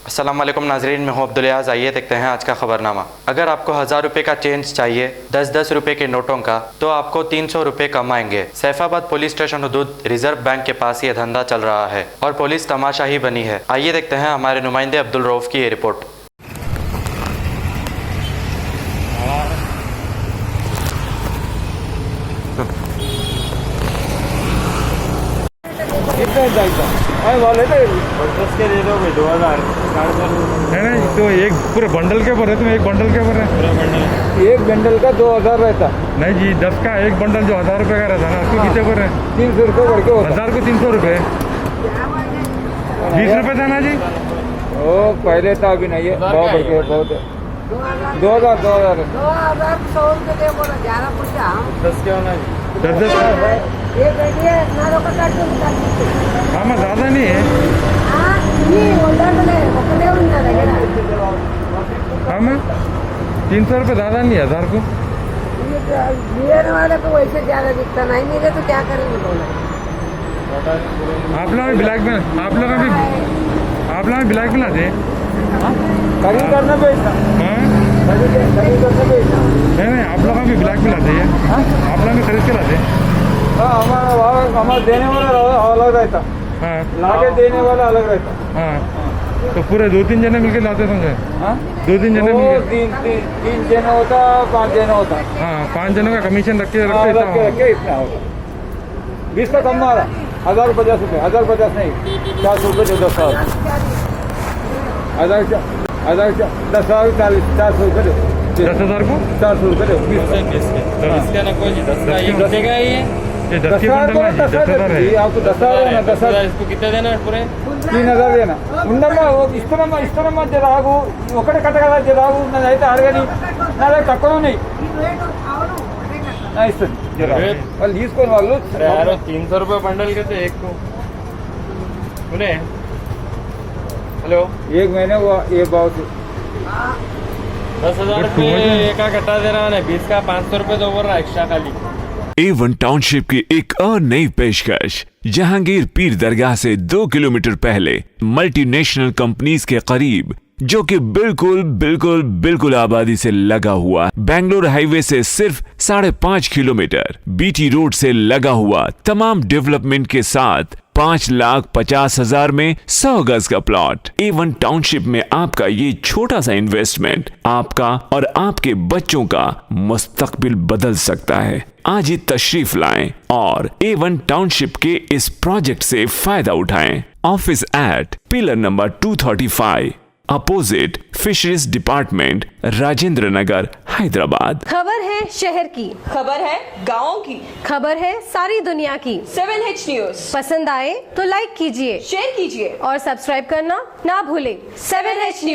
अस्सलाम वालेकुम नाजरीन, मैं हूं अब्दुल याज़। आइए देखते हैं आज का खबरनामा। अगर आपको 1000 रुपये का चेंज चाहिए 10-10 रुपये के नोटों का, तो आपको 300 रुपये कम आएंगे। सैफाबाद पुलिस स्टेशन हदूद रिजर्व बैंक के पास ये धंधा चल रहा है और पुलिस तमाशा ही बनी है। आइए देखते हैं हमारे नुमाइंदे अब्दुल रऊफ की ये रिपोर्ट। के दे दो भाई 2000 नहीं तो एक पूरे बंडल के ऊपर है, तुम एक बंडल के ऊपर है। पूरा बंडल एक बंडल का 2000 रहता। नहीं जी, 10 का एक बंडल जो 1000 रुपये का रहता ना, उसको कितने पर है? 300 रुपये बढ़ के होता। 1000 को 300 रुपये, 20 रुपये था ना जी। ओ पहले था, अभी नहीं है, बहुत बढ़ के बहुत है। 2000 10 क्या होना 10 हाँ मैं ज़्यादा नहीं है। हाँ मैं 300 रुपये ज़्यादा नहीं है 1000 को। वाले को वैसे ज्यादा दिखता नहीं, मेरे तो क्या करेंगे बोला। आप लोग भी ब्लैक में, आप लोग भी ब्लैक में लाते हैं। खरीद करना बेचना। हाँ खरीद करना बेचना। नहीं, आप लोग भी ब्लैक में लाते हैं। आप लोग भी खरीद के लाते हैं। हाँ, हमारा देने वाला अलग रहता, हाँ लाके देने वाला अलग रहता। हाँ, तो पूरे 2-3 जने मिलके लाते समझे। हाँ, 2-3 जने वो मिलके। तीन जने होता, 5 जने होता। हाँ 5 जनों का कमीशन रख के हाँ, रख के इतना होता। 20 का कम मारा, 1050 रुपये, 1050 नहीं, 400 रुपये दे 10,000, 400 रुपये दो। 10,000 को 400 रुपये दो। 20 इसका ना कोई 10 का ये बचेगा ये 10 के बंडल में 10,000 है। आपको 10,000 है ना, 10,000 इसको कितने देना है पूरे 3000 देना ఉండమ్మా ఇస్తానమ్మా జరాగు ఒకటే కట్టగల జరాగు నైతే అడగని నా దగ్గర తక్కువ ఉన్నాయి నా ఇస్తాను జరాగు వాళ్ళు తీసుకొని వాళ్ళు अरे यार 300 रुपये बंडल के तो एक को सुने। हेलो, एक महीने हुआ ये बहुत 10,000 रुपये एक का कटा दे रहा है, 20 का 500 रुपये तो बोल रहा एक्स्ट्रा खाली। A1 टाउनशिप की एक और नई पेशकश। जहांगीर पीर दरगाह से 2 किलोमीटर पहले मल्टीनेशनल कंपनीज के करीब, जो कि बिल्कुल आबादी से लगा हुआ, बेंगलोर हाईवे से सिर्फ 5.5 किलोमीटर, बीटी रोड से लगा हुआ, तमाम डेवलपमेंट के साथ 5,50,000 में 100 गज का प्लॉट। A1 टाउनशिप में आपका ये छोटा सा इन्वेस्टमेंट आपका और आपके बच्चों का मुस्तकबिल बदल सकता है। आज ही तशरीफ लाएं और A1 टाउनशिप के इस प्रोजेक्ट से फायदा उठाएं। Office at pillar number 235 opposite fisheries department, Rajendra Nagar, Hyderabad. खबर है शहर की, खबर है गाँव की, खबर है सारी दुनिया की। 7H न्यूज पसंद आए तो लाइक कीजिए, शेयर कीजिए और सब्सक्राइब करना ना भूलें। 7H news.